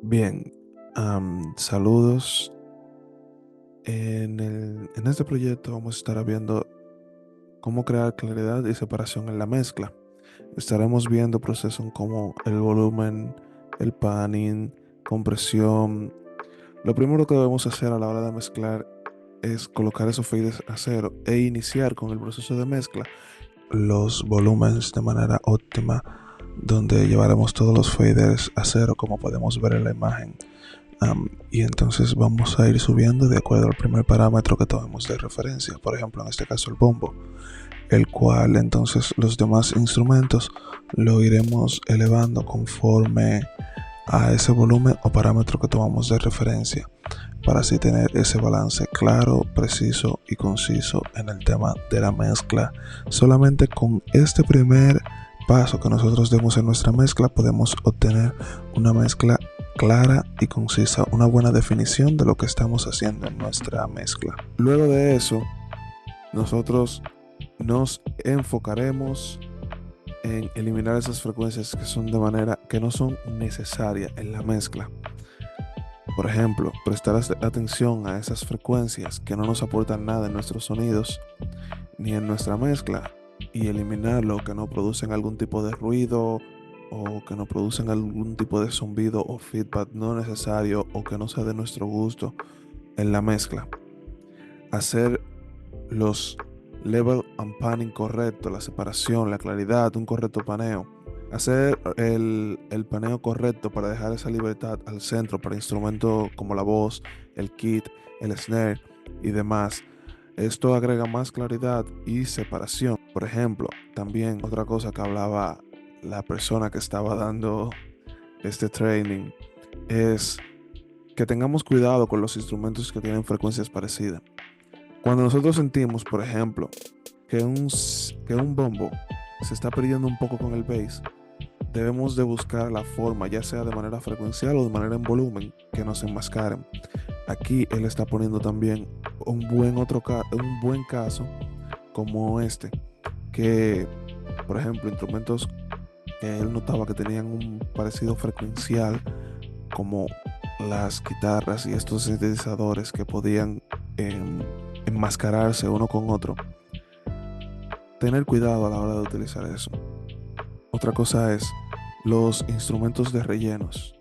Bien, saludos. En este proyecto vamos a estar viendo cómo crear claridad y separación en la mezcla. Estaremos viendo procesos como el volumen, el panning, compresión. Lo primero que debemos hacer a la hora de mezclar es colocar esos fades a cero e iniciar con el proceso de mezcla los volúmenes de manera óptima, donde llevaremos todos los faders a cero como podemos ver en la imagen. Y entonces vamos a ir subiendo de acuerdo al primer parámetro que tomemos de referencia, por ejemplo en este caso el bombo, el cual entonces los demás instrumentos lo iremos elevando conforme a ese volumen o parámetro que tomamos de referencia, para así tener ese balance claro, preciso y conciso en el tema de la mezcla. Solamente con este primer paso que nosotros demos en nuestra mezcla podemos obtener una mezcla clara y concisa, una buena definición de lo que estamos haciendo en nuestra mezcla. Luego de eso, nosotros nos enfocaremos en eliminar esas frecuencias que son de manera que no son necesarias en la mezcla. Por ejemplo, prestar atención a esas frecuencias que no nos aportan nada en nuestros sonidos ni en nuestra mezcla, y eliminar lo que no producen algún tipo de ruido o que no producen algún tipo de zumbido o feedback no necesario o que no sea de nuestro gusto en la mezcla. Hacer los level and panning correcto, la separación, la claridad, un correcto paneo. Hacer el paneo correcto para dejar esa libertad al centro para instrumentos como la voz, el kit, el snare y demás. Esto agrega más claridad y separación. Por ejemplo, también otra cosa que hablaba la persona que estaba dando este training es que tengamos cuidado con los instrumentos que tienen frecuencias parecidas. Cuando nosotros sentimos, por ejemplo, que un bombo se está perdiendo un poco con el bass, debemos de buscar la forma, ya sea de manera frecuencial o de manera en volumen, que nos enmascaren. Aquí él está poniendo también un buen caso como este, que por ejemplo instrumentos que él notaba que tenían un parecido frecuencial, como las guitarras y estos sintetizadores que podían enmascararse uno con otro. Tener cuidado a la hora de utilizar eso. Otra cosa es los instrumentos de rellenos.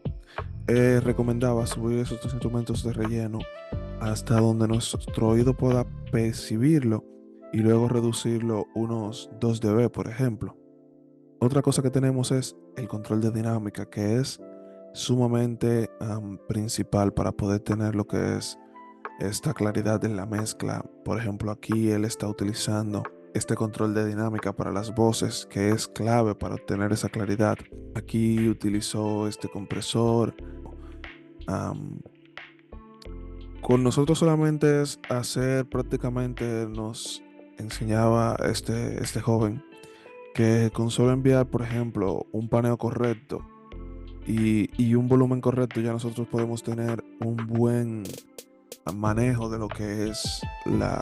Recomendaba subir esos instrumentos de relleno hasta donde nuestro oído pueda percibirlo y luego reducirlo unos 2 dB, por ejemplo. Otra cosa que tenemos es el control de dinámica, que es sumamente principal para poder tener lo que es esta claridad en la mezcla. Por ejemplo, aquí él está utilizando este control de dinámica para las voces, que es clave para obtener esa claridad. Aquí utilizó este compresor. Am, con nosotros solamente es hacer, prácticamente nos enseñaba este joven que con solo enviar, por ejemplo, un paneo correcto y un volumen correcto, ya nosotros podemos tener un buen manejo de lo que es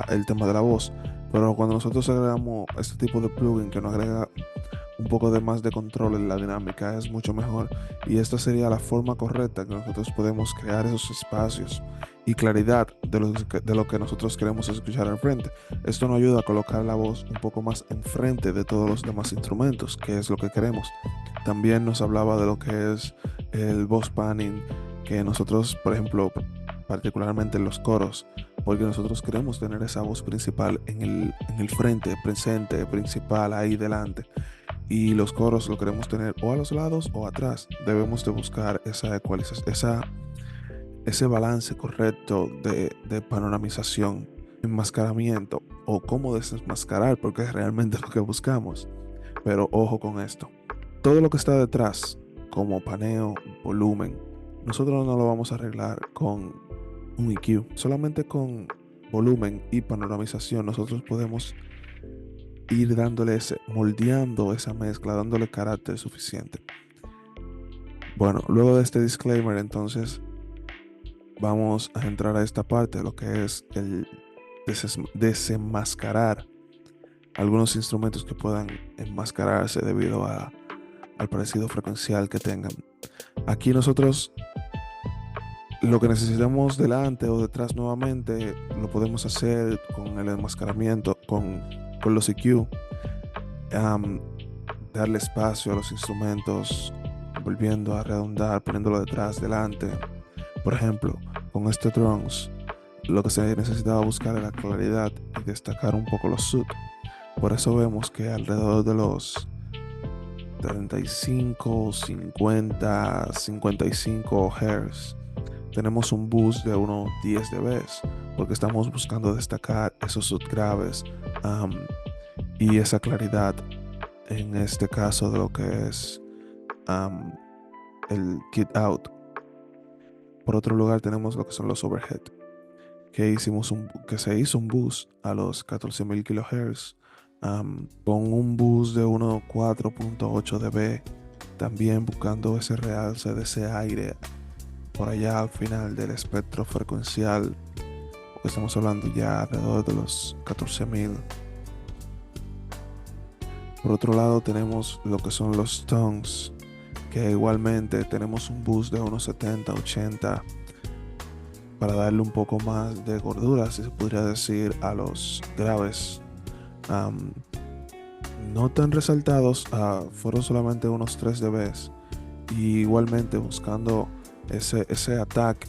el tema de la voz. Pero cuando nosotros agregamos este tipo de plugin que nos agrega un poco de más de control en la dinámica, es mucho mejor. Y esta sería la forma correcta que nosotros podemos crear esos espacios y claridad de lo que nosotros queremos escuchar al frente. Esto nos ayuda a colocar la voz un poco más enfrente de todos los demás instrumentos, que es lo que queremos. También nos hablaba de lo que es el voice panning, que nosotros, por ejemplo, particularmente en los coros, porque nosotros queremos tener esa voz principal en el frente, presente, principal, ahí delante. Y los coros lo queremos tener o a los lados o atrás. Debemos de buscar esa ecualización, ese balance correcto de panoramización, enmascaramiento o cómo desenmascarar, porque es realmente lo que buscamos. Pero ojo con esto. Todo lo que está detrás, como paneo, volumen, nosotros no lo vamos a arreglar con un EQ. Solamente con volumen y panoramización nosotros podemos ir moldeando esa mezcla, dándole carácter suficiente. Bueno, luego de este disclaimer, entonces vamos a entrar a esta parte de lo que es el desenmascarar algunos instrumentos que puedan enmascararse debido al parecido frecuencial que tengan. Aquí nosotros Lo que necesitamos delante o detrás nuevamente lo podemos hacer con el enmascaramiento, con los EQ, am, darle espacio a los instrumentos, volviendo a redondar, poniéndolo detrás, delante. Por ejemplo, con este drums, lo que se necesitaba buscar era claridad y destacar un poco los sud. Por eso vemos que alrededor de los 35, 50, 55 Hz tenemos un boost de unos 10 dB, porque estamos buscando destacar esos subgraves, um, y esa claridad en este caso de lo que es um, el kit out. Por otro lugar tenemos lo que son los overhead, que se hizo un boost a los 14.000 kHz, con un boost de unos 4.8 dB, también buscando ese realce de ese aire por allá al final del espectro frecuencial, porque estamos hablando ya alrededor de los 14.000. Por otro lado tenemos lo que son los tones, que igualmente tenemos un boost de unos 70, 80, para darle un poco más de gordura, si se podría decir, a los graves. Um, no tan resaltados, fueron solamente unos 3 dB. Y igualmente buscando ese ataque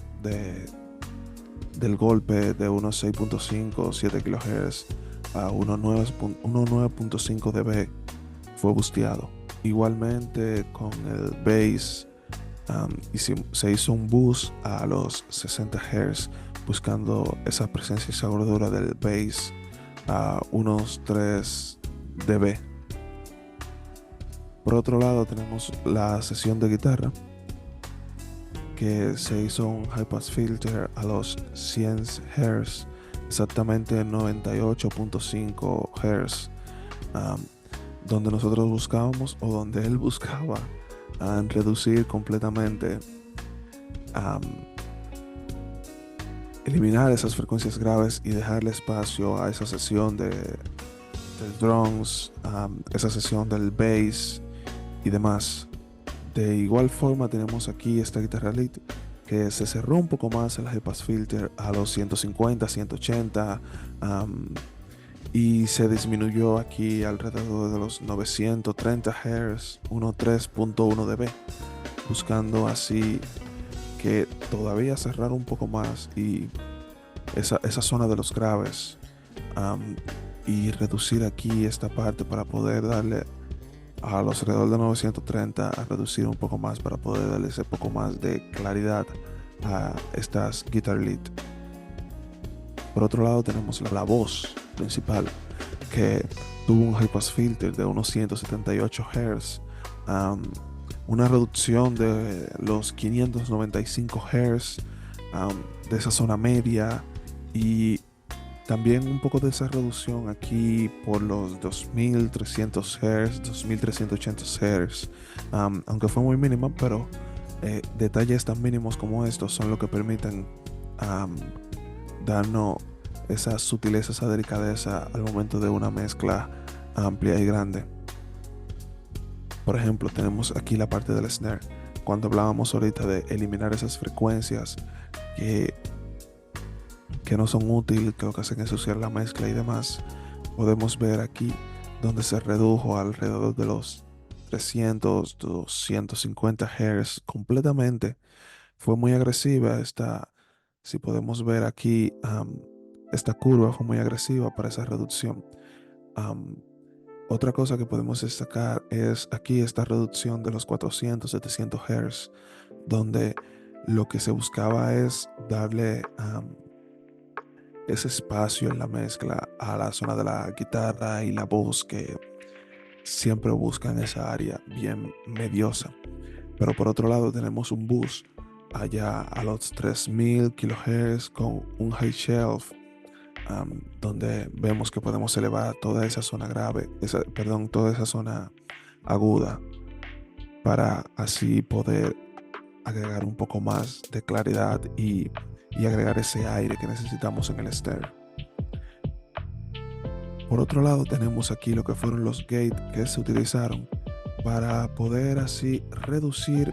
del golpe de unos 6.5 o 7 kHz a unos 9.5 dB fue busteado. Igualmente con el bass, se hizo un boost a los 60 Hz, buscando esa presencia y esa gordura del bass a unos 3 dB. Por otro lado tenemos la sesión de guitarra, que se hizo un high pass filter a los 100 Hz, exactamente 98.5 Hz, donde nosotros buscábamos, o donde él buscaba, reducir completamente, eliminar esas frecuencias graves y dejarle espacio a esa sesión del drums, esa sesión del bass y demás. De igual forma tenemos aquí esta guitarra lead, que se cerró un poco más el high pass filter a los 150, 180, y se disminuyó aquí alrededor de los 930 Hz, 3.1 dB, buscando así que todavía cerrar un poco más y esa zona de los graves, y reducir aquí esta parte para poder darle a los alrededor de 930, a reducir un poco más para poder darle ese poco más de claridad a estas guitar lead. Por otro lado tenemos la voz principal, que tuvo un high pass filter de unos 178 Hz, una reducción de los 595 Hz, de esa zona media, y también un poco de esa reducción aquí por los 2300 Hz, 2380 Hz, aunque fue muy mínima, pero detalles tan mínimos como estos son lo que permiten darnos esa sutileza, esa delicadeza al momento de una mezcla amplia y grande. Por ejemplo, tenemos aquí la parte del snare. Cuando hablábamos ahorita de eliminar esas frecuencias que no son útiles, que lo que hacen es ensuciar la mezcla y demás, podemos ver aquí donde se redujo alrededor de los 300, 250 Hz completamente. Fue muy agresiva si podemos ver aquí, esta curva fue muy agresiva para esa reducción. Otra cosa que podemos destacar es aquí esta reducción de los 400, 700 Hz, donde lo que se buscaba es darle ese espacio en la mezcla a la zona de la guitarra y la voz, que siempre buscan esa área bien mediosa. Pero por otro lado tenemos un boost allá a los 3000 kHz con un high shelf, donde vemos que podemos elevar toda esa zona grave, toda esa zona aguda, para así poder agregar un poco más de claridad y agregar ese aire que necesitamos en el stereo. Por otro lado tenemos aquí lo que fueron los gates que se utilizaron para poder así reducir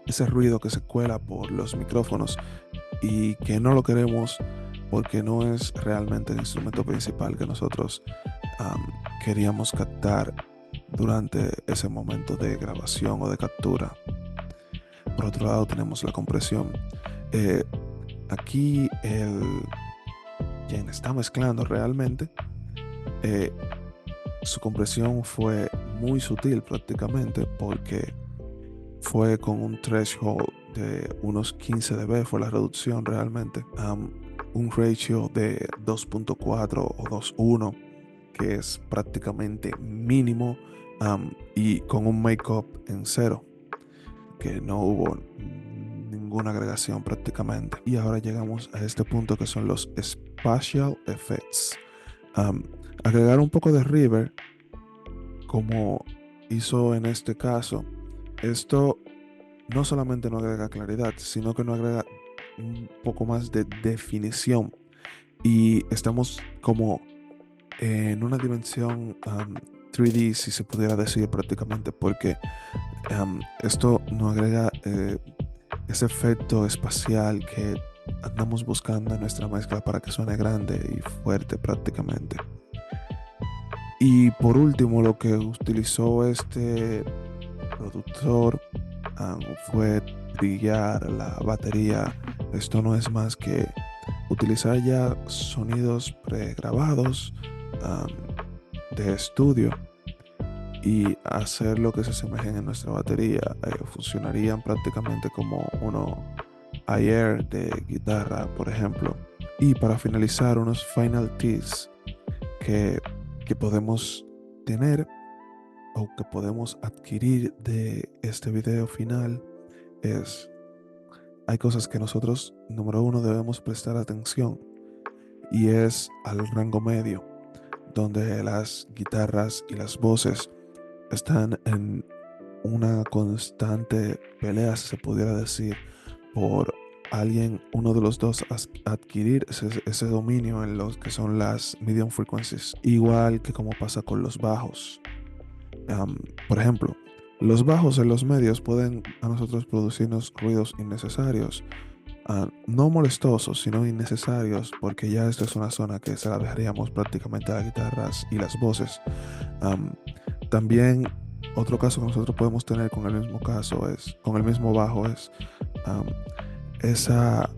ese ruido que se cuela por los micrófonos y que no lo queremos porque no es realmente el instrumento principal que nosotros am, queríamos captar durante ese momento de grabación o de captura. Por otro lado tenemos la compresión. Eh, Aquí quien está mezclando realmente, eh, su compresión fue muy sutil prácticamente porque fue con un threshold de unos 15 dB, fue la reducción realmente. Un ratio de 2.4 o 2.1, que es prácticamente mínimo, y con un makeup en cero, que no hubo ninguna agregación prácticamente. Y ahora llegamos a este punto que son los spatial effects. Am, Agregar un poco de reverb, como hizo en este caso, esto no solamente no agrega claridad, sino que no agrega un poco más de definición. Y estamos como en una dimensión 3D, si se pudiera decir prácticamente, porque esto no agrega ese efecto espacial que andamos buscando en nuestra mezcla para que suene grande y fuerte prácticamente. Y por último, lo que utilizó este productor fue trillar la batería. Esto no es más que utilizar ya sonidos pregrabados um, de estudio y hacer lo que se asemejen en nuestra batería. Funcionarían prácticamente como uno ayer de guitarra, por ejemplo. Y para finalizar, unos final teas que, que podemos tener o que podemos adquirir de este video final es, hay cosas que nosotros, número uno, debemos prestar atención, y es al rango medio, donde las guitarras y las voces están en una constante pelea, si se pudiera decir, por uno de los dos, adquirir ese dominio en los que son las medium frequencies, igual que como pasa con los bajos. Por ejemplo, los bajos en los medios pueden a nosotros producirnos ruidos innecesarios, no molestosos, sino innecesarios, porque ya esta es una zona que se la dejaríamos prácticamente a las guitarras y las voces. Am, También otro caso que nosotros podemos tener con el mismo caso es, con el mismo bajo, es am, esa,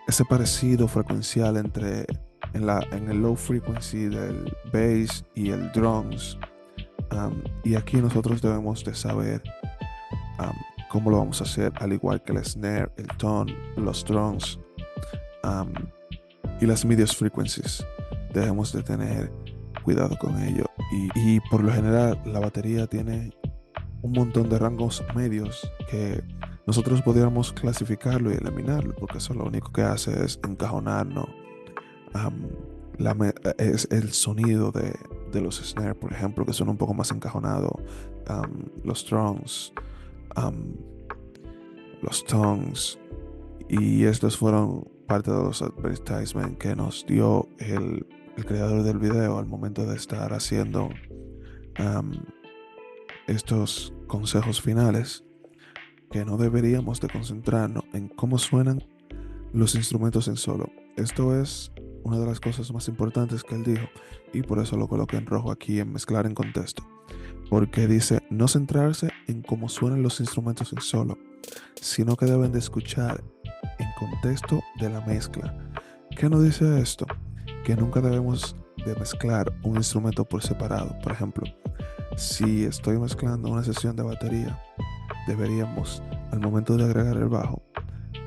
ese parecido frecuencial en el low frequency del bass y el drums. Y aquí nosotros debemos de saber um, cómo lo vamos a hacer, al igual que el snare, el tone, los drums, um, y las medias frequencies. Debemos de tener cuidado con ello. Y por lo general la batería tiene un montón de rangos medios que nosotros podríamos clasificarlo y eliminarlo, porque eso lo único que hace es encajonarnos. um, es el sonido de los snares, por ejemplo, que son un poco más encajonados, los drums, um, los tones, y estos fueron parte de los advertisements que nos dio el creador del video al momento de estar haciendo um, estos consejos finales, que no deberíamos de concentrarnos en cómo suenan los instrumentos en solo. Esto es una de las cosas más importantes que él dijo, y por eso lo coloqué en rojo aquí en mezclar en contexto, porque dice no centrarse en cómo suenan los instrumentos en solo, sino que deben de escuchar en contexto de la mezcla. ¿Qué nos dice esto? Que nunca debemos de mezclar un instrumento por separado. Por ejemplo, si estoy mezclando una sesión de batería, deberíamos, al momento de agregar el bajo,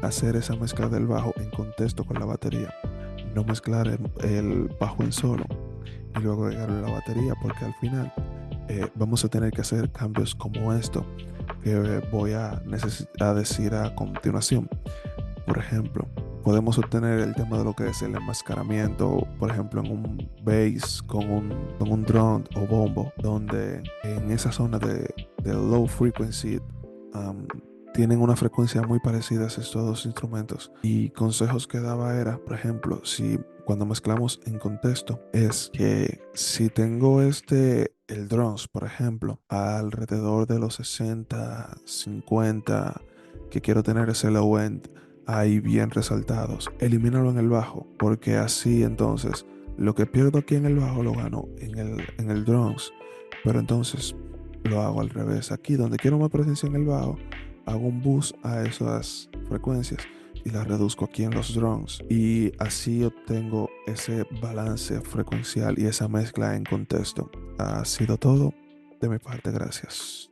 hacer esa mezcla del bajo en contexto con la batería, no mezclar el bajo en solo y luego agregarle la batería, porque al final vamos a tener que hacer cambios como esto que voy a decir a continuación. Por ejemplo, podemos obtener el tema de lo que es el enmascaramiento, por ejemplo, en un bass con un drum o bombo, donde en esa zona de low frequency, tienen una frecuencia muy parecida estos dos instrumentos. Y consejos que daba era, por ejemplo, si cuando mezclamos en contexto, es que si tengo el drums, por ejemplo, alrededor de los 60 50 que quiero tener ese low end ahí bien resaltados, elimínalo en el bajo, porque así entonces lo que pierdo aquí en el bajo lo gano en el drums. Pero entonces lo hago al revés. Aquí donde quiero más presencia en el bajo, hago un boost a esas frecuencias y las reduzco aquí en los drums. Y así obtengo ese balance frecuencial y esa mezcla en contexto. Ha sido todo de mi parte. Gracias.